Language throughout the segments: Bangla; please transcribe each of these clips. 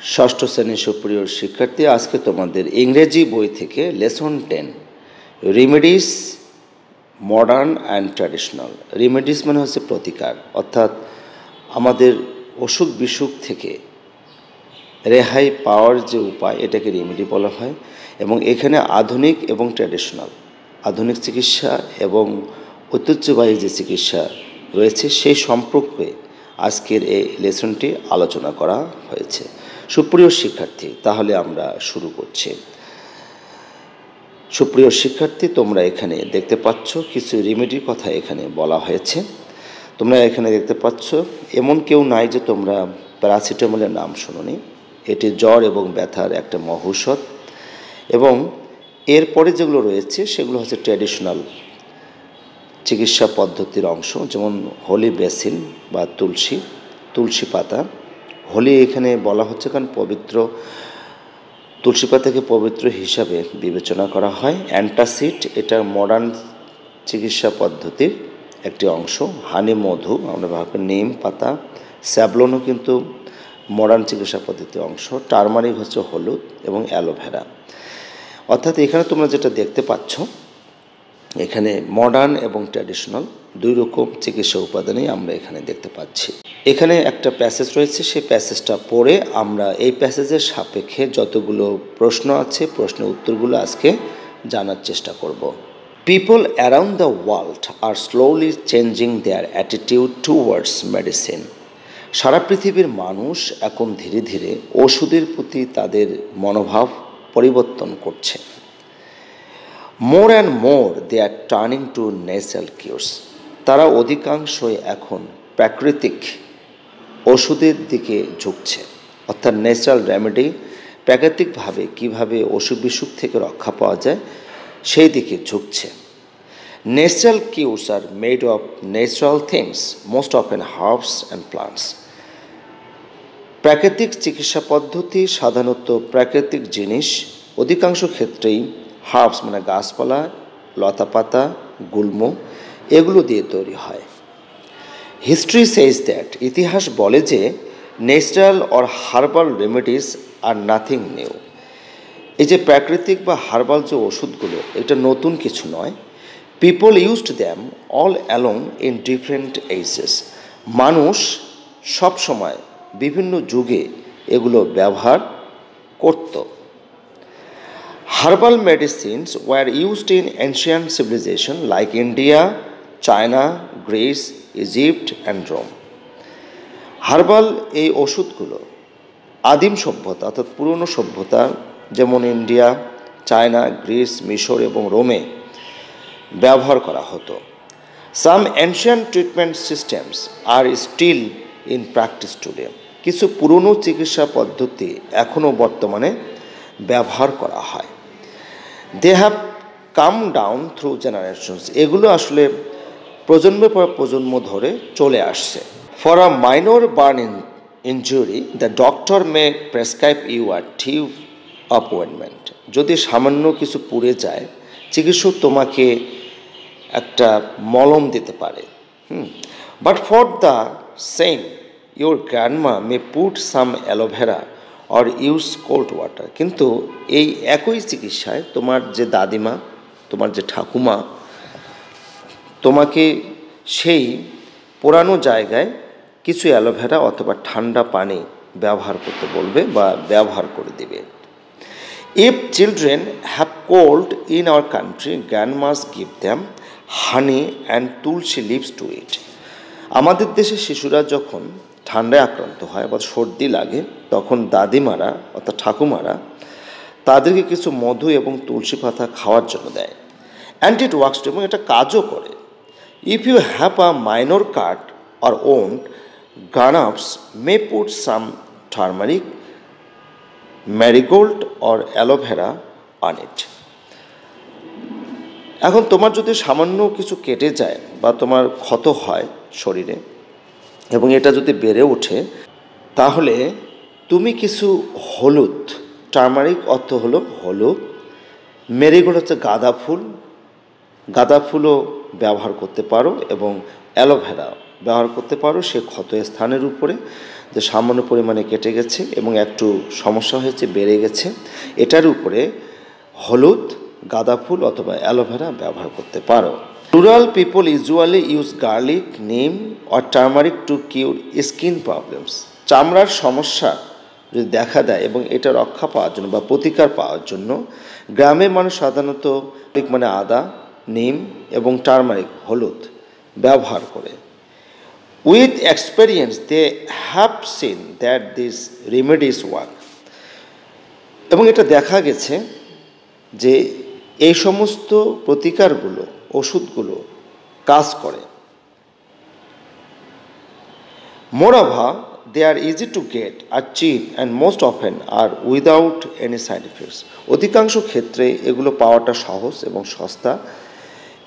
ষষ্ঠ শ্রেণীর সুপ্রিয় শিক্ষার্থী, আজকে তোমাদের ইংরেজি বই থেকে lesson 10 remedies modern and traditional. Remedies মানে হচ্ছে প্রতিকার, অর্থাৎ আমাদের অসুখ বিসুখ থেকে রেহাই পাওয়ার যে উপায়, এটাকে রেমেডি বলা হয়। এবং এখানে আধুনিক এবং ট্র্যাডিশনাল, আধুনিক চিকিৎসা এবং ঐতিহ্যবাহী যে চিকিৎসা রয়েছে সেই সম্পর্কে আজকের এই লেসনটি আলোচনা করা হয়েছে। সুপ্রিয় শিক্ষার্থী, তাহলে আমরা শুরু করছি। সুপ্রিয় শিক্ষার্থী, তোমরা এখানে দেখতে পাচ্ছ কিছু রেমেডির কথা এখানে বলা হয়েছে। তোমরা এখানে দেখতে পাচ্ছ এমন কেউ নাই যে তোমরা প্যারাসিটামলের নাম শোনোনি। এটি জ্বর এবং ব্যথার একটা মহৌষধ। এবং এরপরে যেগুলো রয়েছে সেগুলো হচ্ছে ট্র্যাডিশনাল চিকিৎসা পদ্ধতির অংশ, যেমন হোলি বেসিল বা তুলসী পাতা। হোলি এখানে বলা হচ্ছে কারণ পবিত্র তুলসী পাতাকে পবিত্র হিসাবে বিবেচনা করা হয়। অ্যান্টাসিড এটা মডার্ন চিকিৎসা পদ্ধতির একটি অংশ। হানি মধু আমরা ভাবি, নিম পাতা, স্যাভলনও কিন্তু মডার্ন চিকিৎসা পদ্ধতির অংশ। টারমারিক হচ্ছে হলুদ এবং অ্যালোভেরা। অর্থাৎ এখানে তোমরা যেটা দেখতে পাচ্ছ, এখানে মডার্ন এবং ট্র্যাডিশনাল দুই রকম চিকিৎসা উপাদানই আমরা এখানে দেখতে পাচ্ছি। এখানে একটা প্যাসেজ রয়েছে, সেই প্যাসেজটা পড়ে আমরা এই প্যাসেজের সাপেক্ষে যতগুলো প্রশ্ন আছে প্রশ্নের উত্তরগুলো আজকে জানার চেষ্টা করব। পিপল অ্যারাউন্ড দ্য ওয়ার্ল্ড আর slowly changing their attitude towards medicine. সারা পৃথিবীর মানুষ এখন ধীরে ধীরে ওষুধের প্রতি তাদের মনোভাব পরিবর্তন করছে। More and more they are turning to natural cures. তারা অধিকাংশই এখন প্রাকৃতিক ওষুধের দিকে ঝুঁকছে, অর্থাৎ ন্যাচারাল রেমেডি, প্রাকৃতিকভাবে কীভাবে অসুখ বিসুখ থেকে রক্ষা পাওয়া যায় সেই দিকে ঝুঁকছে। Natural cures R made of natural things, most often herbs and plants. প্রাকৃতিক চিকিৎসা পদ্ধতি সাধারণত প্রাকৃতিক জিনিস, অধিকাংশ ক্ষেত্রেই হার্বস মানে গাছপালা, লতাপাতা, গুল্ম এগুলো দিয়ে তৈরি হয়। হিস্ট্রি সেজ দ্যাট, ইতিহাস বলে যে natural or herbal remedies are nothing new. এই যে প্রাকৃতিক বা হার্বাল যে ওষুধগুলো, এটা নতুন কিছু নয়। People used them all along in different ages. মানুষ সব সময় বিভিন্ন যুগে এগুলো ব্যবহার করত। Herbal medicines were used in ancient civilization like India, China, Greece, Egypt and Rome. Herbal এই ওষুধগুলো আদিম সভ্যতা অর্থাৎ পুরনো সভ্যতা যেমন ইন্ডিয়া, চায়না, গ্রিস, মিশর এবং রোমে ব্যবহার করা হতো। সাম এনশিয়ান্ট ট্রিটমেন্ট সিস্টেমস আর স্টিল ইন প্র্যাকটিস টুডে। কিছু পুরনো চিকিৎসা পদ্ধতি এখনও বর্তমানে ব্যবহার করা হয়। They have come down through generations. এগুলো আসলে প্রজন্মের পর প্রজন্ম ধরে চলে আসছে। For a minor burn injury the doctor may prescribe you a tube of ointment. যদি সামান্য কিছু পুড়ে যায়, চিকিৎসক তোমাকে একটা মলম দিতে পারে। But for the same your grandma May put some aloe vera or use cold water. কিন্তু এই একই চিকিৎসায় তোমার যে দাদিমা, তোমার যে ঠাকুমা তোমাকে সেই পোড়ানো জায়গায় কিছু অ্যালোভেরা অথবা ঠান্ডা পানি ব্যবহার করতে বলবে বা ব্যবহার করে দেবে। If children have cold in our country, grandmas give them honey and tulsi leaves to eat. আমাদের দেশে শিশুরা যখন ঠান্ডায় আক্রান্ত হয় বা সর্দি লাগে, তখন দাদিমারা অর্থাৎ ঠাকুমারা তাদেরকে কিছু মধু এবং তুলসী পাতা খাওয়ার জন্য দেয়। অ্যান্ড ইট ওয়ার্কস, এবং এটা কাজও করে। If you have a minor cut or wound, grown-ups may put some turmeric, marigold or aloe vera on it. এখন তোমার যদি সামান্য কিছু কেটে যায় বা তোমার ক্ষত হয় শরীরে এবং এটা যদি বেড়ে ওঠে, তাহলে তুমি কিছু হলুদ, টার্মারিক অর্থ হলো হলুদ, মেরিগোল্ড হচ্ছে গাঁদা ফুলও ব্যবহার করতে পারো এবং অ্যালোভেরা ব্যবহার করতে পারো সে ক্ষত স্থানের উপরে। যে সামান্য পরিমাণে কেটে গেছে এবং একটু সমস্যা হয়েছে, বেড়ে গেছে, এটার উপরে হলুদ, গাঁদা ফুল অথবা অ্যালোভেরা ব্যবহার করতে পারো। Rural people usually use garlic, neem or turmeric to cure skin problems. চামড়ার সমস্যা যদি দেখা দেয় এবং এটা রক্ষা পাওয়ার জন্য বা প্রতিকার পাওয়ার জন্য গ্রামের মানুষ সাধারণত মানে আদা, নিম এবং টার্মারিক, হলুদ ব্যবহার করে। With experience they have seen that this remedies work. এবং এটা দেখা গেছে যে এই সমস্ত প্রতিকারগুলো, ওষুধগুলো কাজ করে। Moreover, they are easy to get, are cheap and most often are without any side effects. অধিকাংশ ক্ষেত্রে এগুলো পাওয়াটা সহজ এবং সস্তা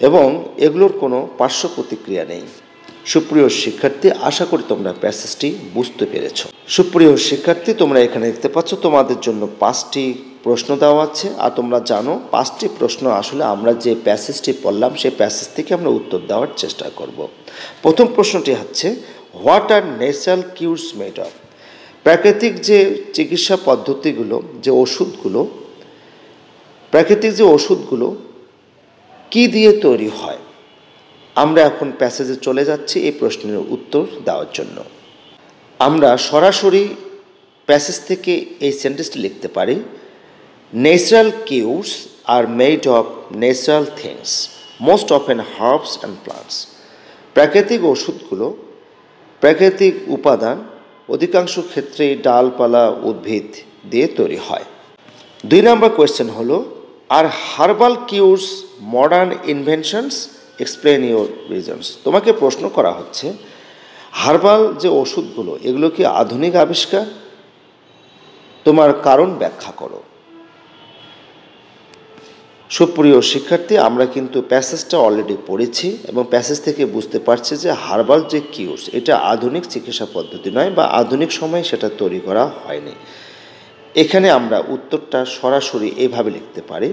এবং এগুলোর কোনো পার্শ্ব প্রতিক্রিয়া নেই। সুপ্রিয় শিক্ষার্থী, আশা করি তোমরা প্যাসেজটি বুঝতে পেরেছো। সুপ্রিয় শিক্ষার্থী, তোমরা এখানে দেখতে পাচ্ছ তোমাদের জন্য 5টি প্রশ্ন দেওয়া আছে। আর তোমরা জানো 5টি প্রশ্ন আসলে আমরা যে প্যাসেজটি পড়লাম সেই প্যাসেজ থেকে আমরা উত্তর দেওয়ার চেষ্টা করব। প্রথম প্রশ্নটি হচ্ছে, what are natural কিউরস made of? প্রাকৃতিক যে চিকিৎসা পদ্ধতিগুলো, যে ওষুধগুলো, প্রাকৃতিক যে ওষুধগুলো কী দিয়ে তৈরি হয়? আমরা এখন প্যাসেজে চলে যাচ্ছি এই প্রশ্নের উত্তর দেওয়ার জন্য। আমরা সরাসরি প্যাসেজ থেকে এই সেন্টেন্সটি লিখতে পারি, natural cures R made of natural things, most often herbs and plants. প্রাকৃতিক ওষুধগুলো প্রাকৃতিক উপাদান, অধিকাংশ ক্ষেত্রেই ডালপালা, উদ্ভিদ দিয়ে তৈরি হয়। 2 নম্বর কোয়েশ্চেন হলো, are herbal cures modern inventions? Explain your reasons. তোমাকে প্রশ্ন করা হচ্ছে, হার্বাল যে ওষুধগুলো এগুলো কি আধুনিক আবিষ্কার? তোমার কারণ ব্যাখ্যা করো। সুপ্রিয় শিক্ষার্থী, আমরা কিন্তু প্যাসেজটা অলরেডি পড়েছি এবং প্যাসেজ থেকে বুঝতে পারছি যে হার্বাল যে কিউরস এটা আধুনিক চিকিৎসা পদ্ধতি নয় বা আধুনিক সময়ে সেটা তৈরি করা হয়নি। এখানে আমরা উত্তরটা সরাসরি এইভাবে লিখতে পারি,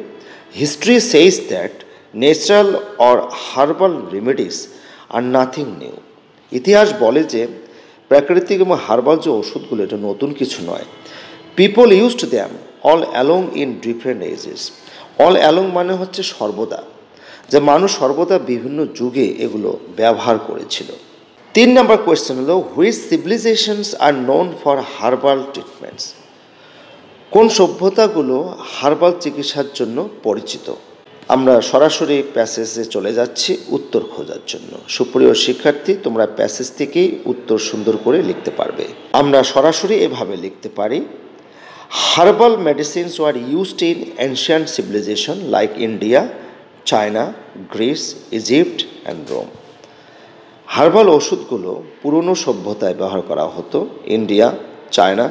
history says that natural or herbal remedies are nothing new. ইতিহাস বলে যে প্রাকৃতিক এবং হার্বাল যে ওষুধগুলো এটা নতুন কিছু নয়। People used them all along in different ages. All along মানে হচ্ছে সর্বদা, যে মানুষ সর্বদা বিভিন্ন যুগে এগুলো ব্যবহার করেছিল। 3 নম্বর কোয়েশ্চেন হলো, which civilisations are known for herbal treatments? কোন সভ্যতাগুলো হার্বাল চিকিৎসার জন্য পরিচিত? আমরা সরাসরি প্যাসেজে চলে যাচ্ছি উত্তর খোঁজার জন্য। সুপ্রিয় শিক্ষার্থী, তোমরা প্যাসেজ থেকেই উত্তর সুন্দর করে লিখতে পারবে। আমরা সরাসরি এভাবে লিখতে পারি, herbal medicines were used in ancient civilization like India, China, Greece, Egypt and Rome. Herbal ওষুধগুলো পুরনো সভ্যতায় ব্যবহার করা হতো, ইন্ডিয়া, চায়না,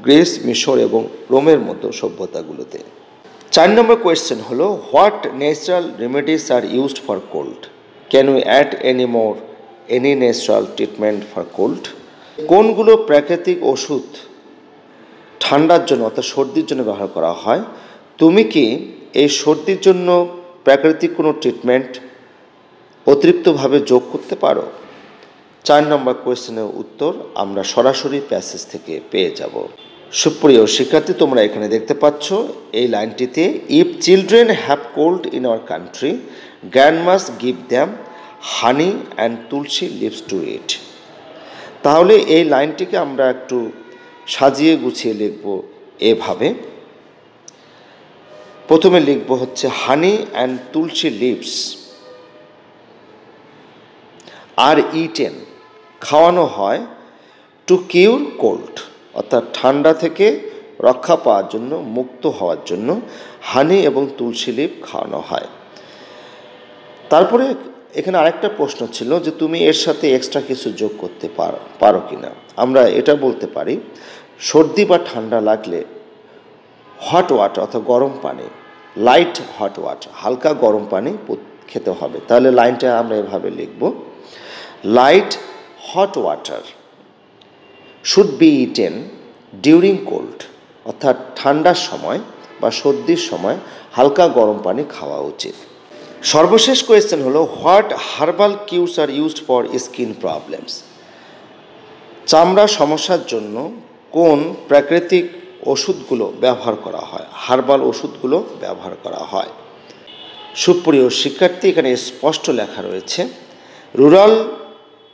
গ্রিস, মিশর এবং রোমের মতো সভ্যতাগুলোতে। 4 নম্বর কোয়েশ্চেন হলো, what natural remedies are used for cold? Can you add any natural treatment for cold? কোনগুলো প্রাকৃতিক ওষুধ ঠান্ডার জন্য অর্থাৎ সর্দির জন্য ব্যবহার করা হয়? তুমি কি এই সর্দির জন্য প্রাকৃতিক কোনো ট্রিটমেন্ট অতিরিক্তভাবে যোগ করতে পারো? 4 নম্বর কোয়েশ্চেনের উত্তর আমরা সরাসরি প্যাসেজ থেকে পেয়ে যাব। সুপ্রিয় শিক্ষার্থী, তোমরা এখানে দেখতে পাচ্ছ এই লাইনটিতে, if children have cold in our country, grandmas give them honey and tulsi leaves to eat. তাহলে এই লাইনটিকে আমরা একটু সাজিয়ে গুছিয়ে লিখব এভাবে। প্রথমে লিখব হচ্ছে, honey and tulsi leaves are eaten, খাওয়ানো হয়, টু কিউর কোল্ড, অর্থাৎ ঠান্ডা থেকে রক্ষা পাওয়ার জন্য, মুক্ত হওয়ার জন্য হানি এবং তুলসী লিভ খাওয়ানো হয়। তারপরে এখানে আরেকটা প্রশ্ন ছিল যে তুমি এর সাথে এক্সট্রা কিছু যোগ করতে পারো কি না। আমরা এটা বলতে পারি, সর্দি বা ঠান্ডা লাগলে হট ওয়াটার অর্থাৎ গরম পানি, লাইট হট ওয়াটার, হালকা গরম পানি খেতে হবে। তাহলে লাইনটা আমরা এভাবে লিখব, light hot water should be eaten during cold, অর্থাৎ ঠান্ডার সময় বা সর্দির সময় হালকা গরম পানি খাওয়া উচিত। সর্বশেষ কোয়েশ্চেন হলো, what herbal কিউরস R used for skin problems? চামড়া সমস্যার জন্য কোন প্রাকৃতিক ওষুধগুলো ব্যবহার করা হয়? হার্বাল ওষুধগুলো ব্যবহার করা হয়। সুপ্রিয় শিক্ষার্থী, এখানে স্পষ্ট লেখা রয়েছে, rural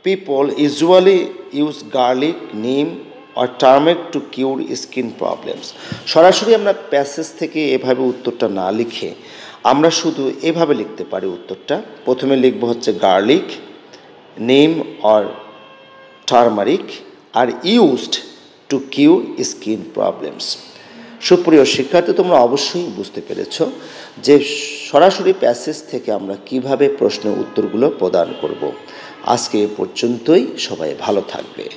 people usually use garlic, neem or turmeric to cure skin problems. সরাসরি আমরা প্যাসেজ থেকে এভাবে উত্তরটা না লিখে আমরা শুধু এভাবে লিখতে পারি উত্তরটা। প্রথমে লিখব হচ্ছে garlic, neem or turmeric are used to cure skin problems. সুপ্রিয় শিক্ষার্থী, তোমরা অবশ্যই বুঝতে পেরেছ যে সরাসরি প্যাসেজ থেকে আমরা কিভাবে প্রশ্নের উত্তরগুলো প্রদান করব। আজকে এ পর্যন্তই, সবাই ভালো থাকবে।